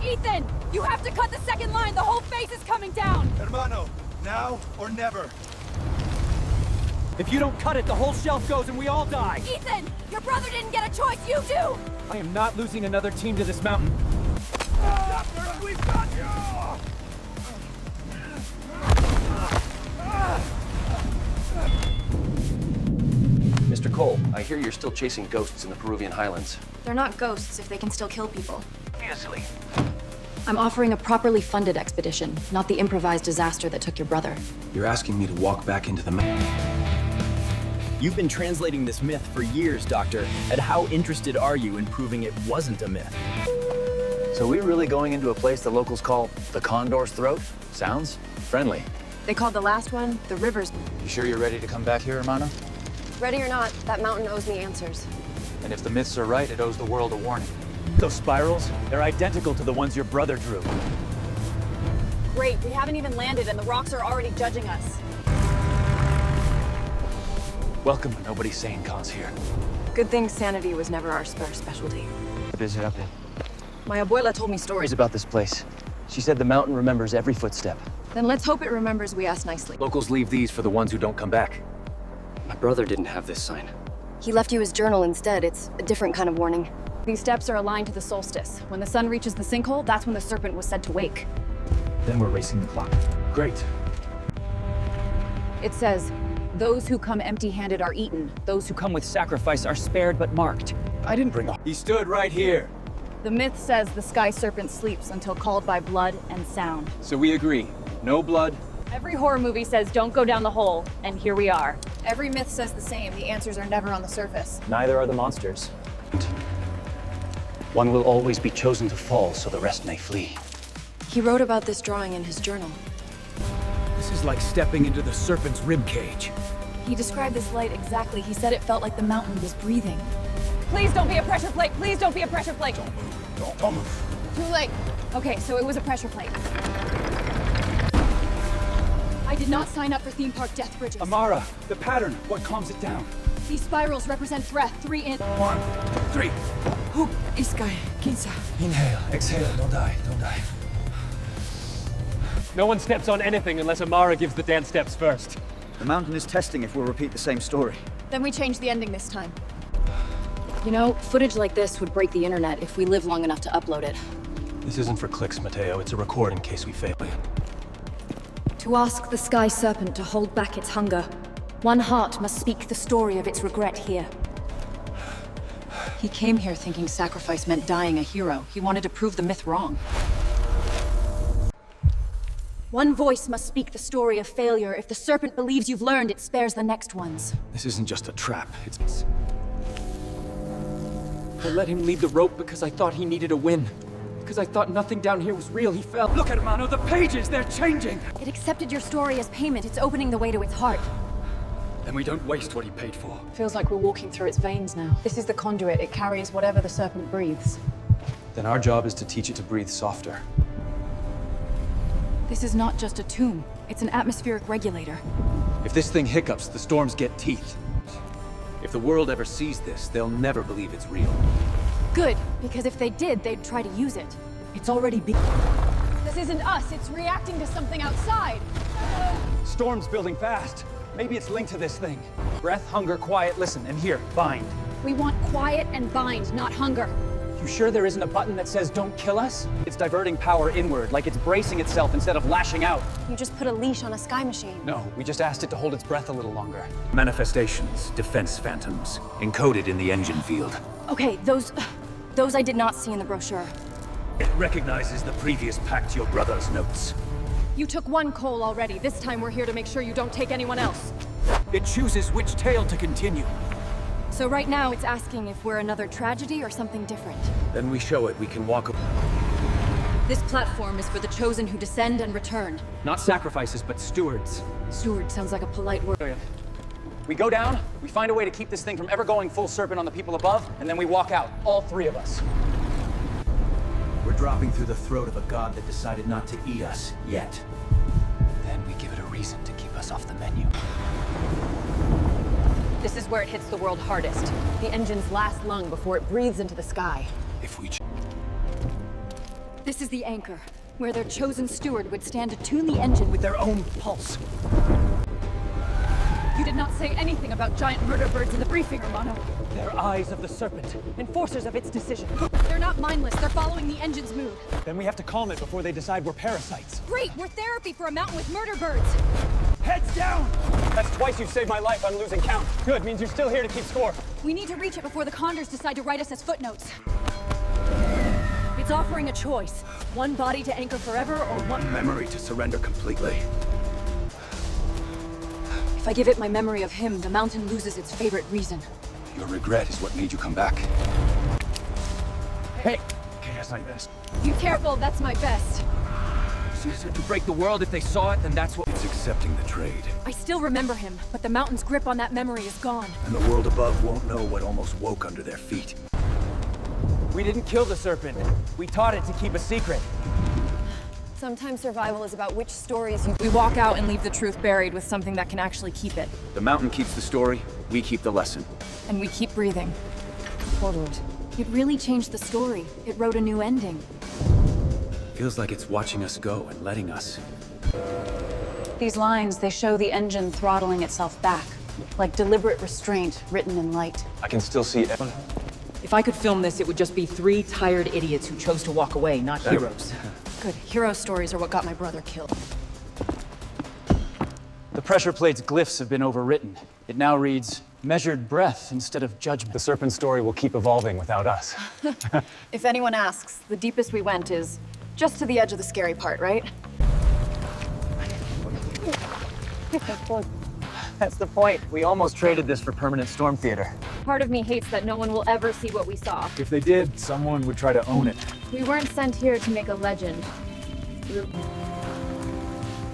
Ethan! You have to cut the second line! The whole face is coming down! Hermano, now or never. If you don't cut it, the whole shelf goes and we all die! Ethan! Your brother didn't get a choice, you do! I am not losing another team to this mountain. Doctor, we've got you! Mr. Cole, I hear you're still chasing ghosts in the Peruvian highlands. They're not ghosts if they can still kill people. Obviously. I'm offering a properly funded expedition, not the improvised disaster that took your brother. You're asking me to walk back into the You've been translating this myth for years, Doctor. And how interested are you in proving it wasn't a myth? So we're really going into a place the locals call the Condor's Throat? Sounds friendly. They called the last one the River's. You sure you're ready to come back here, hermano? Ready or not, that mountain owes me answers. And if the myths are right, it owes the world a warning. Those spirals, they're identical to the ones your brother drew. Great, we haven't even landed and the rocks are already judging us. Welcome when nobody's saying cons here. Good thing sanity was never our specialty. My abuela told me stories about this place. She said the mountain remembers every footstep. Then let's hope it remembers we asked nicely. Locals leave these for the ones who don't come back. My brother didn't have this sign. He left you his journal instead. It's a different kind of warning. These steps are aligned to the solstice. When the sun reaches the sinkhole, that's when the serpent was said to wake. Then we're racing the clock. Great. It says, those who come empty-handed are eaten. Those who come with sacrifice are spared but marked. I didn't bring a... He stood right here. The myth says the sky serpent sleeps until called by blood and sound. So we agree. No blood. Every horror movie says don't go down the hole, and here we are. Every myth says the same. The answers are never on the surface. Neither are the monsters. One will always be chosen to fall so the rest may flee. He wrote about this drawing in his journal. This is like stepping into the serpent's ribcage. He described this light exactly. He said it felt like the mountain was breathing. Please don't be a pressure plate. Please don't be a pressure plate. Don't move. Too late. Okay, so it was a pressure plate. I did not sign up for theme park death bridges. Amara, the pattern, what calms it down? These spirals represent breath, 3 in. 1, 3. Hoop, Iskai, Kinsa. Inhale, exhale, don't die, don't die. No one steps on anything unless Amara gives the dance steps first. The mountain is testing if we'll repeat the same story. Then we change the ending this time. You know, footage like this would break the internet if we live long enough to upload it. This isn't for clicks, Mateo. It's a record in case we fail. To ask the sky serpent to hold back its hunger, one heart must speak the story of its regret here. He came here thinking sacrifice meant dying a hero. He wanted to prove the myth wrong. One voice must speak the story of failure. If the serpent believes you've learned, it spares the next ones. This isn't just a trap. It's... I let him lead the rope because I thought he needed a win. Because I thought nothing down here was real, he fell. Look at Hermano, the pages, they're changing! It accepted your story as payment. It's opening the way to its heart. Then we don't waste what he paid for. Feels like we're walking through its veins now. This is the conduit. It carries whatever the serpent breathes. Then our job is to teach it to breathe softer. This is not just a tomb. It's an atmospheric regulator. If this thing hiccups, the storms get teeth. If the world ever sees this, they'll never believe it's real. Good, because if they did, they'd try to use it. It's already been... This isn't us. It's reacting to something outside. Storm's building fast. Maybe it's linked to this thing. Breath, hunger, quiet, listen, and here, bind. We want quiet and bind, not hunger. You sure there isn't a button that says don't kill us? It's diverting power inward, like it's bracing itself instead of lashing out. You just put a leash on a sky machine. No, we just asked it to hold its breath a little longer. Manifestations, defense phantoms, encoded in the engine field. Okay, those I did not see in the brochure. It recognizes the previous pact your brother's notes. You took one coal already. This time we're here to make sure you don't take anyone else. It chooses which tale to continue. So right now it's asking if we're another tragedy or something different. Then we show it we can walk... This platform is for the chosen who descend and return. Not sacrifices, but stewards. Steward sounds like a polite word. We go down, we find a way to keep this thing from ever going full serpent on the people above, and then we walk out, all 3 of us. We're dropping through the throat of a god that decided not to eat us, yet. Then we give it a reason to keep us off the menu. This is where it hits the world hardest. The engine's last lung before it breathes into the sky. If we... This is the anchor, where their chosen steward would stand to tune the engine with Their own pulse. You did not say anything about giant murder birds in the briefing, Romano. They're eyes of the serpent, enforcers of its decision. They're not mindless, they're following the engine's mood. Then we have to calm it before they decide we're parasites. Great, we're therapy for a mountain with murder birds. Heads down! That's twice you've saved my life. I'm losing count. Good, means you're still here to keep score. We need to reach it before the Condors decide to write us as footnotes. It's offering a choice. One body to anchor forever, or one... Memory to surrender completely. If I give it my memory of him, the mountain loses its favorite reason. Your regret is what made you come back. Hey! Okay, that's my best. Be careful, that's my best. To break the world, if they saw it, then that's what... It's accepting the trade. I still remember him, but the mountain's grip on that memory is gone. And the world above won't know what almost woke under their feet. We didn't kill the serpent. We taught it to keep a secret. Sometimes survival is about which stories you... We walk out and leave the truth buried with something that can actually keep it. The mountain keeps the story, we keep the lesson. And we keep breathing. Forward. It really changed the story. It wrote a new ending. Feels like it's watching us go and letting us. These lines, they show the engine throttling itself back, like deliberate restraint written in light. I can still see it. If I could film this, it would just be 3 tired idiots who chose to walk away, not heroes. Good. Hero stories are what got my brother killed. The pressure plate's glyphs have been overwritten. It now reads, measured breath instead of judgment. The serpent story will keep evolving without us. If anyone asks, the deepest we went is just to the edge of the scary part, right? That's the point. We almost traded this for permanent storm theater. Part of me hates that no one will ever see what we saw. If they did, someone would try to own it. We weren't sent here to make a legend.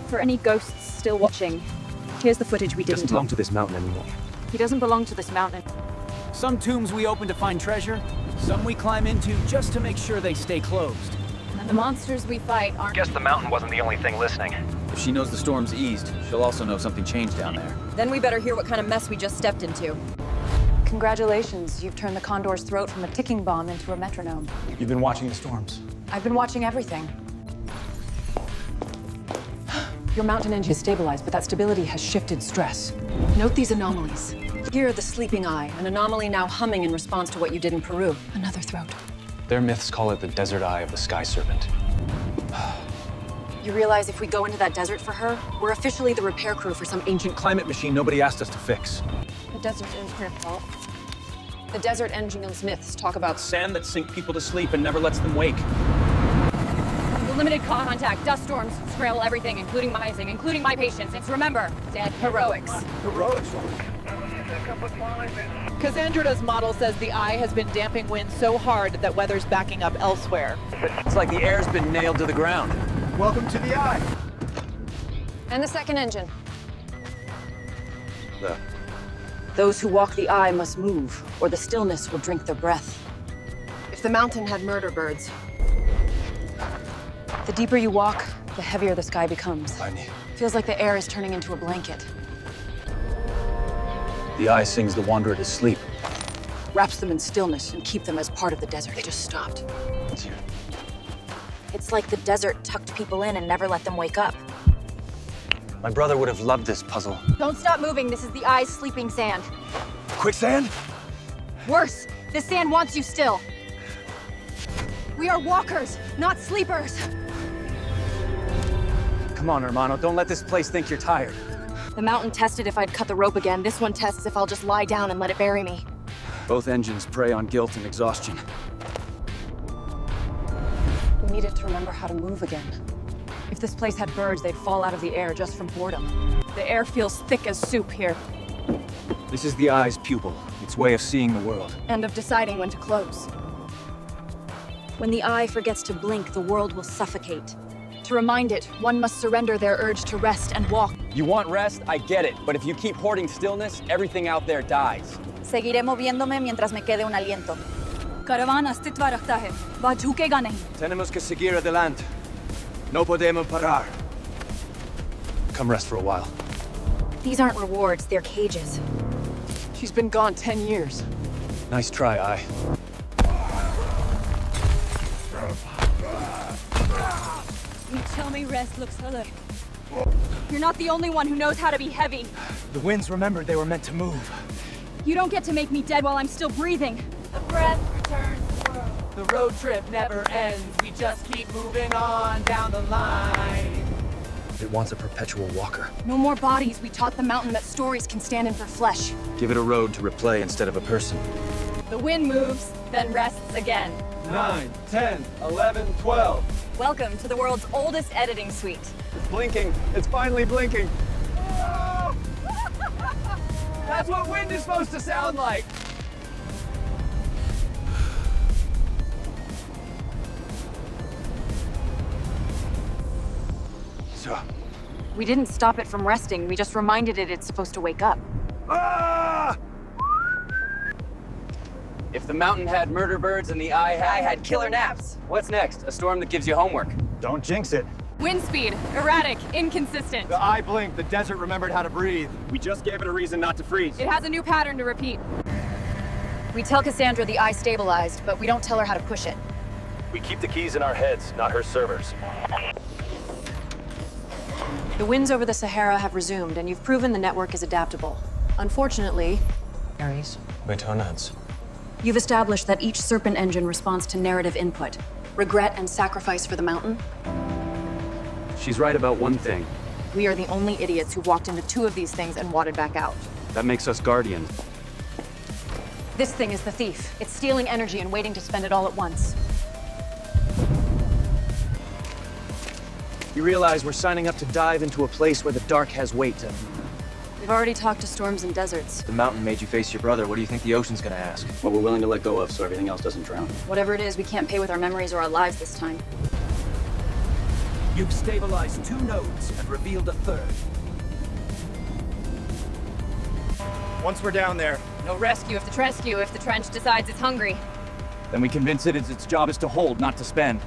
For any ghosts still watching, here's the footage we He doesn't didn't belong to this mountain anymore. He doesn't belong to this mountain. Some tombs we open to find treasure, some we climb into just to make sure they stay closed. And the monsters we fight aren't... Guess the mountain wasn't the only thing listening. If she knows the storm's eased, she'll also know something changed down there. Then we better hear what kind of mess we just stepped into. Congratulations, you've turned the Condor's throat from a ticking bomb into a metronome. You've been watching the storms. I've been watching everything. Your mountain engine is stabilized, but that stability has shifted stress. Note these anomalies. Here, the sleeping eye, an anomaly now humming in response to what you did in Peru. Another throat. Their myths call it the desert eye of the sky serpent. You realize if we go into that desert for her, we're officially the repair crew for some ancient Climate machine nobody asked us to fix. The desert engine's The desert engine's myths talk about Sand that sink people to sleep and never lets them wake. The limited contact, dust storms, scramble everything, including my icing, including my patients. It's remember, dead heroics. Heroics. Cassandra's model says the eye has been damping wind so hard that weather's backing up elsewhere. It's like the air's been nailed to the ground. Welcome to the eye. And the second engine. Those who walk the eye must move, or the stillness will drink their breath. If the mountain had murder birds, The deeper you walk, the heavier the sky becomes. Feels like the air is turning into a blanket. The eye sings the wanderer to sleep. Wraps them in stillness and keep them as part of the desert. They just stopped. It's like the desert tucked people in and never let them wake up. My brother would have loved this puzzle. Don't stop moving. This is the eye's sleeping sand. Quicksand? Worse, this sand wants you still. We are walkers, not sleepers. Come on, Hermano, don't let this place think you're tired. The mountain tested if I'd cut the rope again. This one tests if I'll just lie down and let it bury me. Both engines prey on guilt and exhaustion. We need it to remember how to move again. If this place had birds, they'd fall out of the air just from boredom. the air feels thick as soup here. This is the eye's pupil, its way of seeing the world. And of deciding when to close. When the eye forgets to blink, the world will suffocate. To remind it, one must surrender their urge to rest and walk. You want rest? I get it. But if you keep hoarding stillness, everything out there dies. Seguiré moviéndome mientras me quede un aliento. Caravana अस्तित्व रखता है, वह झुकेगा नहीं. Tenemos que seguir adelante. No podemos parar. Come rest for a while. These aren't rewards, they're cages. She's been gone 10 years. Nice try, Eye. me rest looks good. You're not the only one who knows how to be heavy. The winds remembered they were meant to move. You don't get to make me dead while I'm still breathing. The breath returns the world. The road trip never ends. We just keep moving on down the line. It wants a perpetual walker. No more bodies. We taught the mountain that stories can stand in for flesh. Give it a road to replay instead of a person. The wind moves, then rests again. 9, 10, 11, 12. Welcome to the world's oldest editing suite. It's blinking. It's finally blinking. That's what wind is supposed to sound like. So, We didn't stop it from resting. We just reminded it it's supposed to wake up. If the mountain had murder birds and the eye had killer naps, what's next? A storm that gives you homework. don't jinx it. Wind speed, erratic, inconsistent. The eye blinked, the desert remembered how to breathe. We just gave it a reason not to freeze. It has a new pattern to repeat. We tell Cassandra the eye stabilized, but we don't tell her how to push it. We keep the keys in our heads, not her servers. The winds over the Sahara have resumed, and you've proven the network is adaptable. Unfortunately, you've established that each Serpent engine responds to narrative input. Regret and sacrifice for the mountain. She's right about one thing. We are the only idiots who walked into 2 of these things and wadded back out. That makes us guardians. This thing is the thief. It's stealing energy and waiting to spend it all at once. You realize we're signing up to dive into a place where the dark has weight. We've already talked to storms and deserts. The mountain made you face your brother. What do you think the ocean's gonna ask? What we're willing to let go of so everything else doesn't drown. Whatever it is, we can't pay with our memories or our lives this time. You've stabilized 2 nodes and revealed a 3rd. Once we're down there, No rescue if the trench decides it's hungry. Then we convince it its job is to hold, not to spend.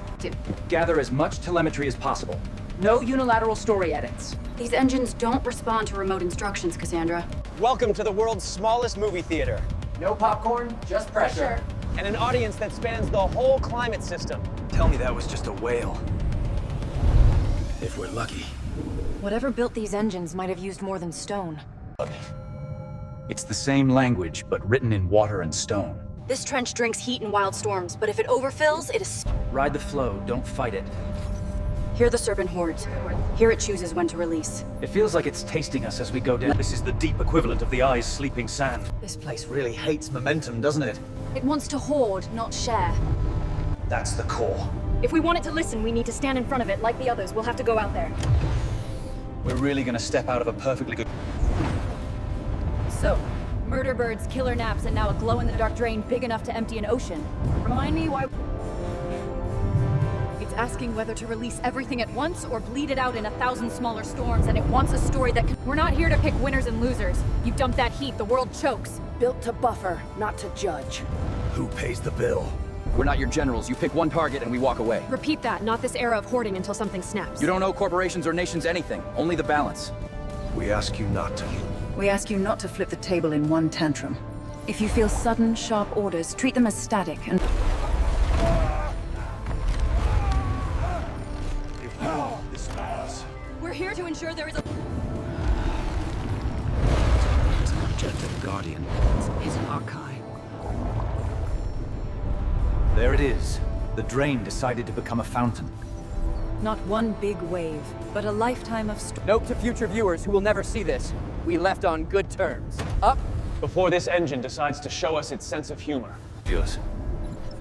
Gather as much telemetry as possible. No unilateral story edits. These engines don't respond to remote instructions, Cassandra. Welcome to the world's smallest movie theater. No popcorn, just pressure. And an audience that spans the whole climate system. Tell me that was just a whale. If we're lucky. Whatever built these engines might have used more than stone. It's the same language, but written in water and stone. This trench drinks heat and wild storms, but if it overfills, it is... Ride the flow, don't fight it. Here the Serpent hordes. Here it chooses when to release. It feels like it's tasting us as we go down. This is the deep equivalent of the eye's sleeping sand. This place really hates momentum, doesn't it? It wants to hoard, not share. That's the core. If we want it to listen, we need to stand in front of it. Like the others, we'll have to go out there. We're really gonna step out of a perfectly good... So, murder birds, killer naps, and now a glow-in-the-dark drain big enough to empty an ocean. Remind me why... It's asking whether to release everything at once or bleed it out in 1,000 smaller storms, and it wants a story that can... We're not here to pick winners and losers. You dump that heat, the world chokes. Built to buffer, not to judge. Who pays the bill? We're not your generals. You pick one target and we walk away. Repeat that, not this era of hoarding until something snaps. You don't owe corporations or nations anything, only the balance. we ask you not to. We ask you not to flip the table in one tantrum. If you feel sudden, sharp orders, treat them as static and... If we want this matters. We're here to ensure there is a... It's an objective guardian. It's an archive. There it is. The drain decided to become a fountain. Not one big wave, but a lifetime of... Note to future viewers who will never see this. We left on good terms. Up. Before this engine decides to show us its sense of humor. Viewers.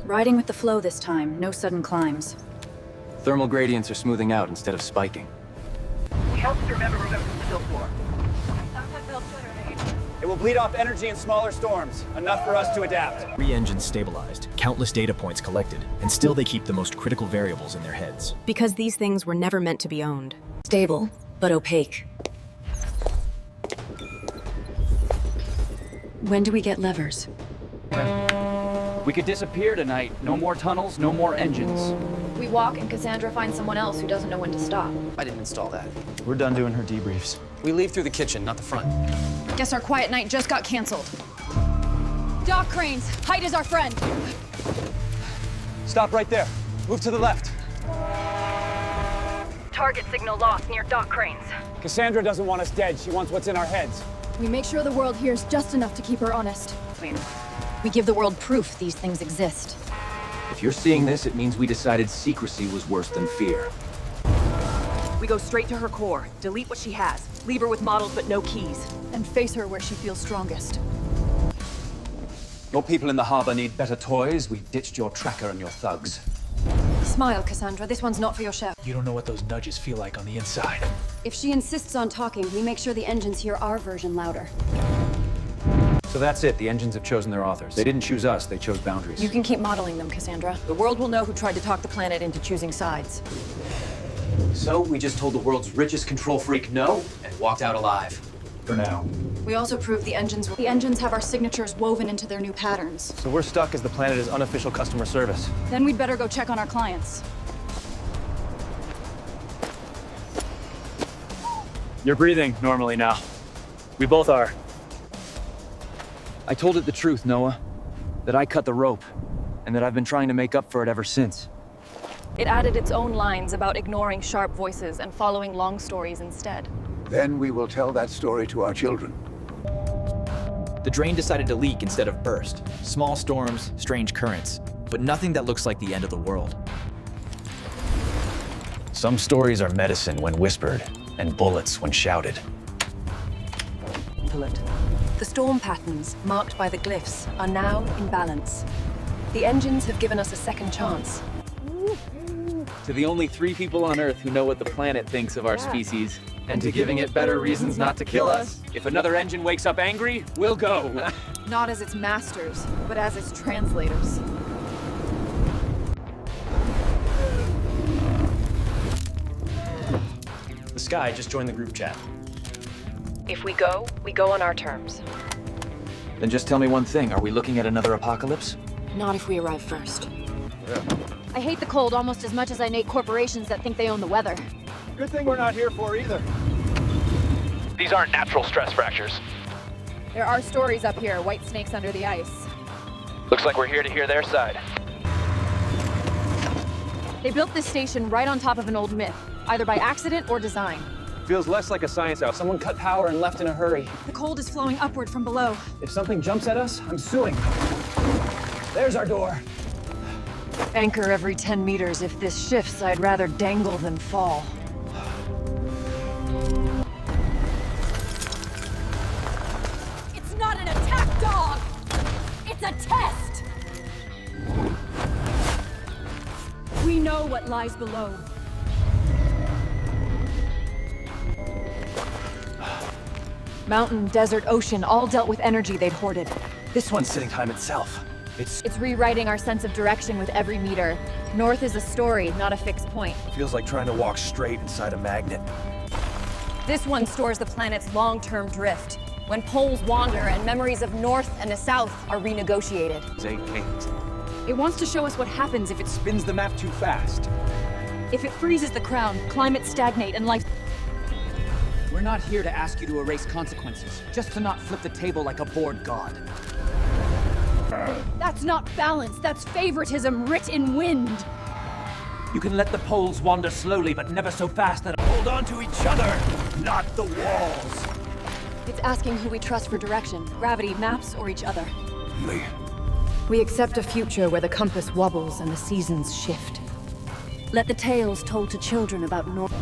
Riding with the flow this time, no sudden climbs. Thermal gradients are smoothing out instead of spiking. Help to remember the still floor. It will bleed off energy in smaller storms, enough for us to adapt. 3 engines stabilized, countless data points collected, and still they keep the most critical variables in their heads. Because these things were never meant to be owned. Stable, but opaque. When do we get levers? We could disappear tonight. No more tunnels, no more engines. We walk and Cassandra finds someone else who doesn't know when to stop. I didn't install that. We're done doing her debriefs. We leave through the kitchen, not the front. Guess our quiet night just got canceled. Dock cranes, height is our friend. Stop right there. Move to the left. Target signal lost near dock cranes. Cassandra doesn't want us dead. She wants what's in our heads. We make sure the world hears just enough to keep her honest. We give the world proof these things exist. If you're seeing this, it means we decided secrecy was worse than fear. We go straight to her core, delete what she has, leave her with models but no keys. And face her where she feels strongest. Your people in the harbor need better toys. We've ditched your tracker and your thugs. Smile, Cassandra. This one's not for your chef. You don't know what those nudges feel like on the inside. If she insists on talking, we make sure the engines hear our version louder. So that's it. The engines have chosen their authors. They didn't choose us. They chose boundaries. You can keep modeling them, Cassandra. The world will know who tried to talk the planet into choosing sides. So we just told the world's richest control freak no and walked out alive. For now. We also proved the engines The engines have our signatures woven into their new patterns. So we're stuck as the planet is unofficial customer service. Then we'd better go check on our clients. You're breathing normally now. We both are. I told it the truth, Noah. That I cut the rope, and that I've been trying to make up for it ever since. It added its own lines about ignoring sharp voices and following long stories instead. Then we will tell that story to our children. The drain decided to leak instead of burst. Small storms, strange currents, but nothing that looks like the end of the world. Some stories are medicine when whispered, and bullets when shouted. The storm patterns, marked by the glyphs, are now in balance. The engines have given us a second chance. To the only 3 people on Earth who know what the planet thinks of our species. And to giving it better reasons not to kill us. If another engine wakes up angry, we'll go. Not as its masters, but as its translators. The Sky just joined the group chat. If we go on our terms. Then just tell me one thing, are we looking at another apocalypse? Not if we arrive first. I hate the cold almost as much as I hate corporations that think they own the weather. Good thing we're not here for either. These aren't natural stress fractures. There are stories up here, white snakes under the ice. Looks like we're here to hear their side. They built this station right on top of an old myth, either by accident or design. Feels less like a science house. Someone cut power and left in a hurry. The cold is flowing upward from below. If something jumps at us, I'm suing. There's our door. Anchor every 10 meters. If this shifts, I'd rather dangle than fall. It's not an attack dog! It's a test! We know what lies below. Mountain, desert, ocean, all dealt with energy they'd hoarded. This one's sitting time itself. It's rewriting our sense of direction with every meter. North is a story, not a fixed point. Feels like trying to walk straight inside a magnet. This one stores the planet's long-term drift, when poles wander and memories of north and the south are renegotiated. It wants to show us what happens if it Spins the map too fast. If it freezes the crown, climates stagnate and life... We're not here to ask you to erase consequences, just to not flip the table like a bored god. That's not balance, that's favoritism writ in wind. You can let the poles wander slowly, but never so fast that hold on to each other, not the walls. It's asking who we trust for direction, gravity, maps, or each other. Me. We accept a future where the compass wobbles and the seasons shift. Let the tales told to children about North.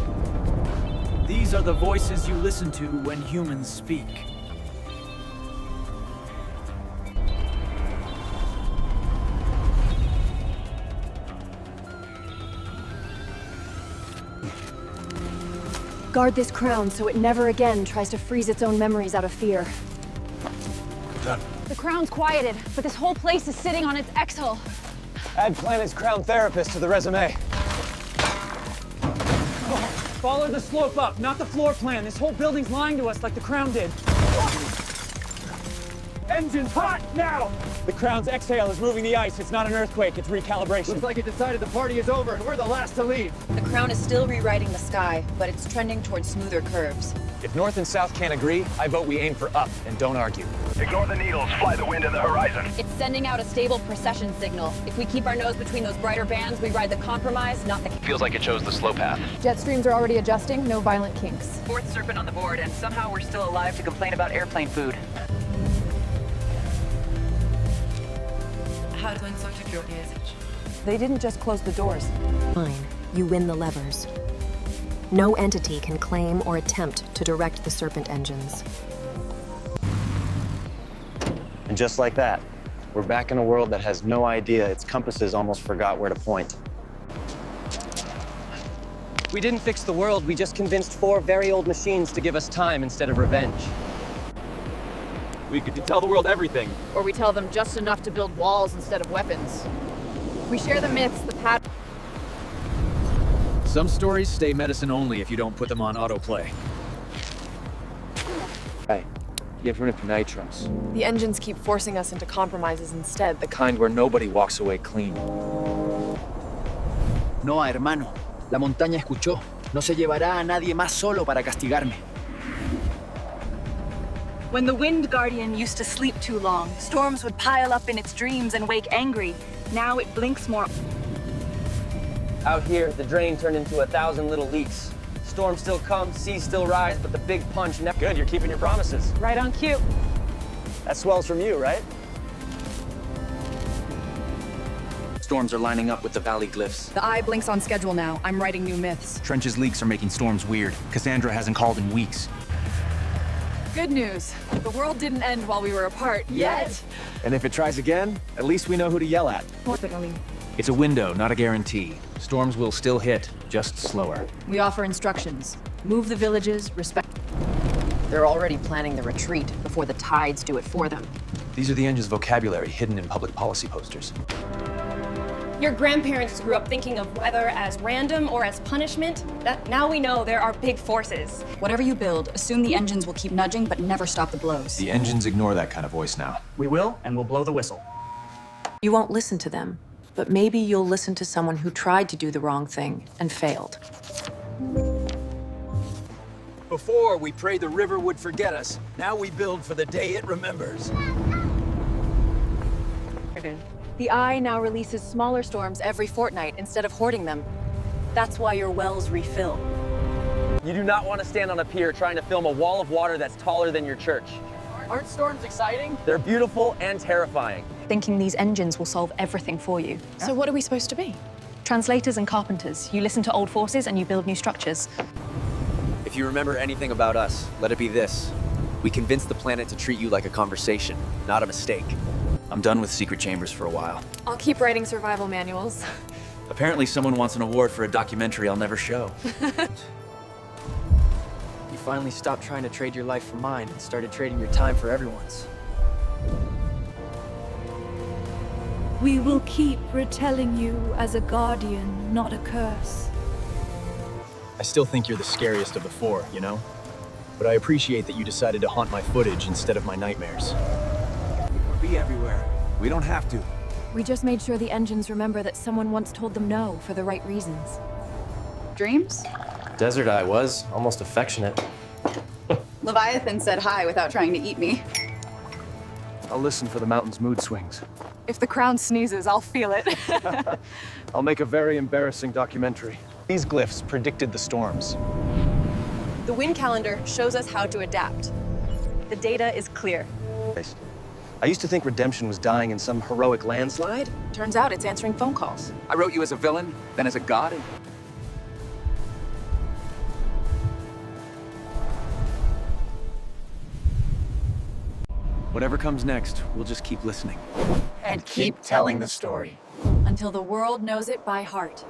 These are the voices you listen to when humans speak. Guard this crown so it never again tries to freeze its own memories out of fear. Done. The crown's quieted, but this whole place is sitting on its exhale. Add planet's crown therapist to the resume. Follow the slope up, not the floor plan. This whole building's lying to us like the crown did. Engines hot now! The crown's exhale is moving the ice. It's not an earthquake, it's recalibration. Looks like it decided the party is over and we're the last to leave. The crown is still rewriting the sky, but it's trending towards smoother curves. If North and South can't agree, I vote we aim for up and don't argue. Ignore the needles, fly the wind in the horizon. It's sending out a stable precession signal. If we keep our nose between those brighter bands, we ride the compromise, not the... Feels like it chose the slow path. Jet streams are already adjusting, no violent kinks. Fourth serpent on the board, and somehow we're still alive to complain about airplane food. They didn't just close the doors. Fine, you win the levers. No entity can claim or attempt to direct the Serpent engines. And just like that, we're back in a world that has no idea its compasses almost forgot where to point. We didn't fix the world, we just convinced 4 very old machines to give us time instead of revenge. We could tell the world everything. Or we tell them just enough to build walls instead of weapons. We share the myths, the patterns. Some stories stay medicine only if you don't put them on autoplay. Hey, get rid of nitros. The engines keep forcing us into compromises instead. The kind where nobody walks away clean. No, hermano. La montaña escuchó. No se llevará a nadie más solo para castigarme. When the Wind Guardian used to sleep too long, storms would pile up in its dreams and wake angry. Now it blinks more. Out here, the drain turned into 1,000 little leaks. Storms still come, seas still rise, but the big punch never... Good, you're keeping your promises. Right on cue. That swells from you, right? Storms are lining up with the valley glyphs. The eye blinks on schedule now. I'm writing new myths. Trench's leaks are making storms weird. Cassandra hasn't called in weeks. Good news. The world didn't end while we were apart. Yet! And if it tries again, at least we know who to yell at. It's a window, not a guarantee. Storms will still hit, just slower. We offer instructions. Move the villages, respect... They're already planning the retreat before the tides do it for them. These are the engine's vocabulary hidden in public policy posters. Your grandparents grew up thinking of weather as random or as punishment. Now we know there are big forces. Whatever you build, assume the engines will keep nudging but never stop the blows. The engines ignore that kind of voice now. We will, and we'll blow the whistle. You won't listen to them, but maybe you'll listen to someone who tried to do the wrong thing and failed. Before, we prayed the river would forget us. Now we build for the day it remembers. The eye now releases smaller storms every fortnight instead of hoarding them. That's why your wells refill. You do not want to stand on a pier trying to film a wall of water that's taller than your church. Aren't storms exciting? They're beautiful and terrifying. Thinking these engines will solve everything for you. So what are we supposed to be? Translators and carpenters. You listen to old forces and you build new structures. If you remember anything about us, let it be this. We convinced the planet to treat you like a conversation, not a mistake. I'm done with secret chambers for a while. I'll keep writing survival manuals. Apparently someone wants an award for a documentary I'll never show. You finally stopped trying to trade your life for mine and started trading your time for everyone's. We will keep retelling you as a guardian, not a curse. I still think you're the scariest of the 4, you know? But I appreciate that you decided to haunt my footage instead of my nightmares. We'll be everywhere. We don't have to. We just made sure the engines remember that someone once told them no for the right reasons. Dreams? Desert Eye was almost affectionate. Leviathan said hi without trying to eat me. I'll listen for the mountain's mood swings. If the crown sneezes, I'll feel it. I'll make a very embarrassing documentary. These glyphs predicted the storms. The wind calendar shows us how to adapt. The data is clear. I used to think redemption was dying in some heroic landslide. Turns out it's answering phone calls. I wrote you as a villain, then as a god, and... Whatever comes next, we'll just keep listening. And keep telling the story. Until the world knows it by heart.